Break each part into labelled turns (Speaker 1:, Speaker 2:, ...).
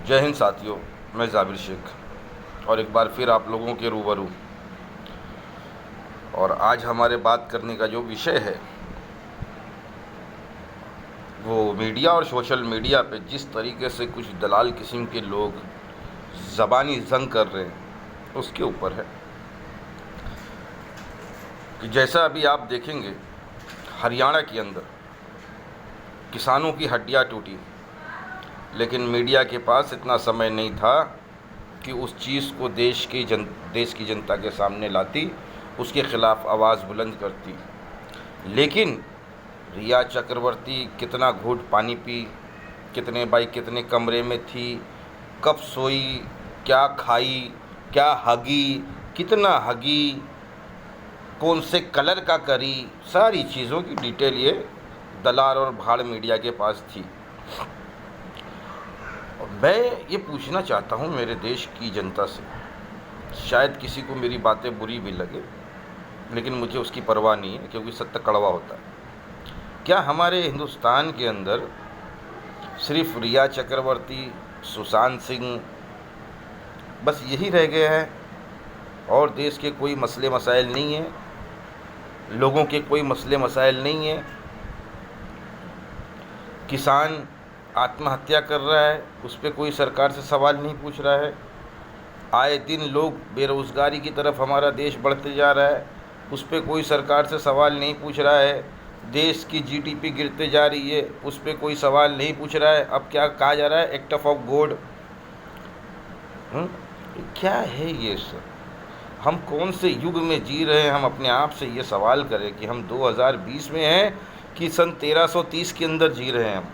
Speaker 1: जय हिंद साथियों, मैं जाबिर शेख और एक बार फिर आप लोगों के रूबरू। और आज हमारे बात करने का जो विषय है वो मीडिया और सोशल मीडिया पे जिस तरीके से कुछ दलाल किस्म के लोग ज़बानी जंग कर रहे हैं उसके ऊपर है। कि जैसा अभी आप देखेंगे, हरियाणा के अंदर किसानों की हड्डियाँ टूटी, लेकिन मीडिया के पास इतना समय नहीं था कि उस चीज़ को देश की जनता के सामने लाती, उसके ख़िलाफ़ आवाज़ बुलंद करती। लेकिन रिया चक्रवर्ती कितना घूंट पानी पी, कितने कमरे में थी, कब सोई, क्या खाई, क्या हगी, कितना हगी, कौन से कलर का करी, सारी चीज़ों की डिटेल ये दलाल और भाड़ मीडिया के पास थी। और मैं ये पूछना चाहता हूँ मेरे देश की जनता से, शायद किसी को मेरी बातें बुरी भी लगे, लेकिन मुझे उसकी परवाह नहीं है क्योंकि सत्य कड़वा होता है। क्या हमारे हिंदुस्तान के अंदर सिर्फ रिया चक्रवर्ती, सुशांत सिंह बस यही रह गया है और देश के कोई मसले मसाइल नहीं हैं, लोगों के कोई मसले मसाइल नहीं हैं? किसान आत्महत्या कर रहा है, उस पर कोई सरकार से सवाल नहीं पूछ रहा है। आए दिन लोग बेरोज़गारी की तरफ हमारा देश बढ़ते जा रहा है, उस पर कोई सरकार से सवाल नहीं पूछ रहा है। देश की जीडीपी गिरते जा रही है, उस पर कोई सवाल नहीं पूछ रहा है। अब क्या कहा जा रहा है? Act of God. क्या है ये सब? हम कौन से युग में जी रहे हैं? हम अपने आप से ये सवाल करें कि हम 2020 में हैं कि सन 1330 के अंदर जी रहे हैं।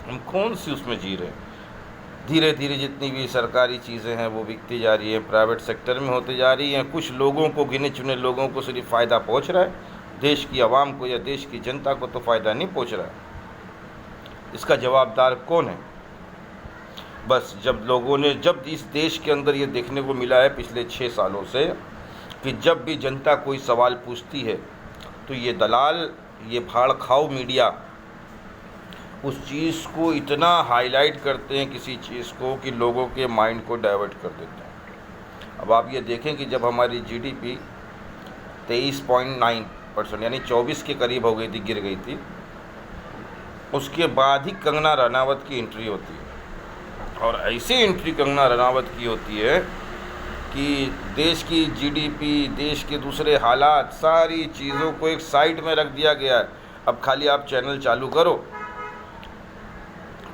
Speaker 1: हम कौन सी उसमें जी रहे हैं? धीरे धीरे जितनी भी सरकारी चीज़ें हैं वो बिकती जा रही हैं, प्राइवेट सेक्टर में होती जा रही हैं। कुछ लोगों को, गिने चुने लोगों को सिर्फ फ़ायदा पहुंच रहा है, देश की आवाम को या देश की जनता को तो फ़ायदा नहीं पहुंच रहा है। इसका जवाबदार कौन है? बस जब इस देश के अंदर ये देखने को मिला है पिछले 6 सालों से कि जब भी जनता कोई सवाल पूछती है तो ये दलाल, ये भाड़ खाओ मीडिया उस चीज़ को इतना हाईलाइट करते हैं, किसी चीज़ को, कि लोगों के माइंड को डाइवर्ट कर देते हैं। अब आप ये देखें कि जब हमारी जीडीपी 23.9% यानी 24 के करीब हो गई थी, गिर गई थी, उसके बाद ही कंगना रनावत की एंट्री होती है। और ऐसी एंट्री कंगना रनावत की होती है कि देश की जीडीपी, देश के दूसरे हालात, सारी चीज़ों को एक साइड में रख दिया गया है। अब खाली आप चैनल चालू करो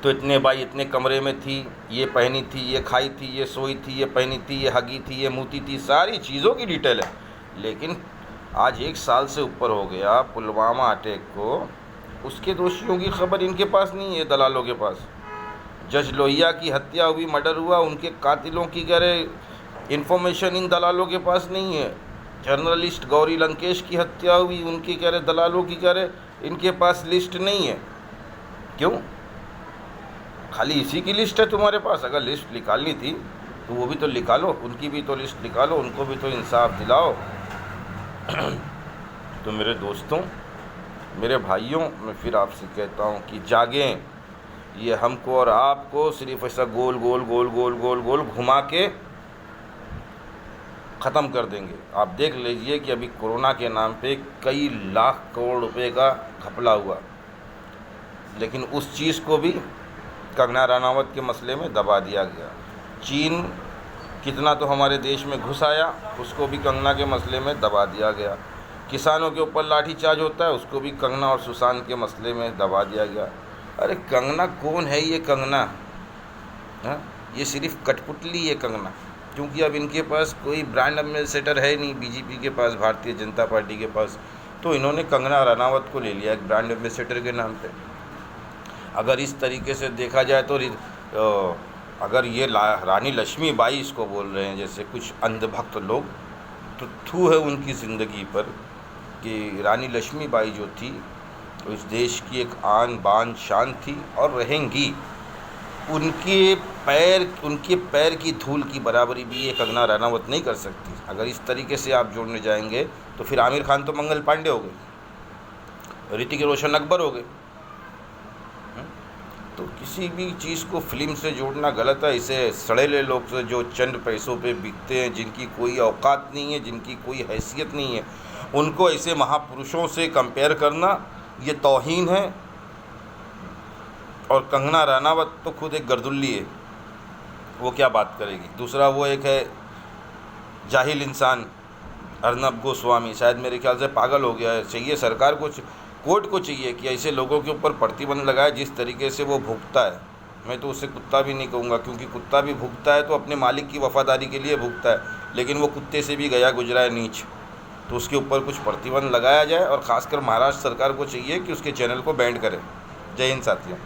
Speaker 1: तो इतने बाई इतने कमरे में थी, ये पहनी थी, ये खाई थी, ये सोई थी, ये पहनी थी, ये हगी थी, ये मूती थी, सारी चीज़ों की डिटेल है। लेकिन आज 1 साल से ऊपर हो गया पुलवामा अटैक को, उसके दोषियों की खबर इनके पास नहीं है, दलालों के पास। जज लोहिया की हत्या हुई, मर्डर हुआ, उनके कातिलों की इन्फॉर्मेशन इन दलालों के पास नहीं है। जर्नलिस्ट गौरी लंकेश की हत्या हुई, उनकी दलालों की इनके पास लिस्ट नहीं है। क्यों? खाली इसी की लिस्ट है तुम्हारे पास? अगर लिस्ट निकालनी थी तो वो भी तो निकालो, उनकी भी तो लिस्ट निकालो, उनको भी तो इंसाफ दिलाओ। तो मेरे दोस्तों, मेरे भाइयों, मैं फिर आपसे कहता हूँ कि जागें। ये हमको और आपको सिर्फ ऐसा गोल गोल गोल गोल गोल गोल घुमा के ख़त्म कर देंगे। आप देख लीजिए कि अभी कोरोना के नाम पे कई लाख करोड़ रुपए का घपला हुआ, लेकिन उस चीज़ को भी कंगना रनावत के मसले में दबा दिया गया। चीन कितना तो हमारे देश में घुस आया, उसको भी कंगना के मसले में दबा दिया गया। किसानों के ऊपर लाठीचार्ज होता है, उसको भी कंगना और सुशांत के मसले में दबा दिया गया। अरे कंगना कौन है? ये कंगना, हाँ, ये सिर्फ कठपुतली है कंगना, क्योंकि अब इनके पास कोई ब्रांड एम्बेसडर है नहीं, बीजेपी के पास, भारतीय जनता पार्टी के पास, तो इन्होंने कंगना रनावत को ले लिया एक ब्रांड एम्बेसडर के नाम पे। अगर इस तरीके से देखा जाए तो अगर ये रानी लक्ष्मीबाई इसको बोल रहे हैं जैसे कुछ अंधभक्त लोग, तो थू है उनकी ज़िंदगी पर कि रानी लक्ष्मीबाई जो थी तो इस देश की एक आन बान शान थी और रहेंगी। उनके पैर की धूल की बराबरी भी ये कंगना रनावत नहीं कर सकती। अगर इस तरीके से आप जोड़ने जाएंगे तो फिर आमिर खान तो मंगल पांडे हो गए, ऋतिक रोशन अकबर हो गए। तो किसी भी चीज़ को फिल्म से जोड़ना गलत है। इसे सड़ेले लोग से जो चंद पैसों पे बिकते हैं, जिनकी कोई औकात नहीं है, जिनकी कोई हैसियत नहीं है, उनको ऐसे महापुरुषों से कंपेयर करना ये तौहीन है। और कंगना रनावत तो खुद एक गर्दुल्ली है, वो क्या बात करेगी। दूसरा वो एक है जाहिल इंसान अर्नब गोस्वामी, शायद मेरे ख्याल से पागल हो गया है। चाहिए सरकार को, कोर्ट को चाहिए कि ऐसे लोगों के ऊपर प्रतिबंध लगाए जिस तरीके से वो भुगता है। मैं तो उसे कुत्ता भी नहीं कहूँगा, क्योंकि कुत्ता भी भुगता है तो अपने मालिक की वफ़ादारी के लिए भुगता है, लेकिन वो कुत्ते से भी गया गुजरा है नीच। तो उसके ऊपर कुछ प्रतिबंध लगाया जाए, और ख़ासकर महाराष्ट्र सरकार को चाहिए कि उसके चैनल को बैंड करे। जय हिंद साथियों।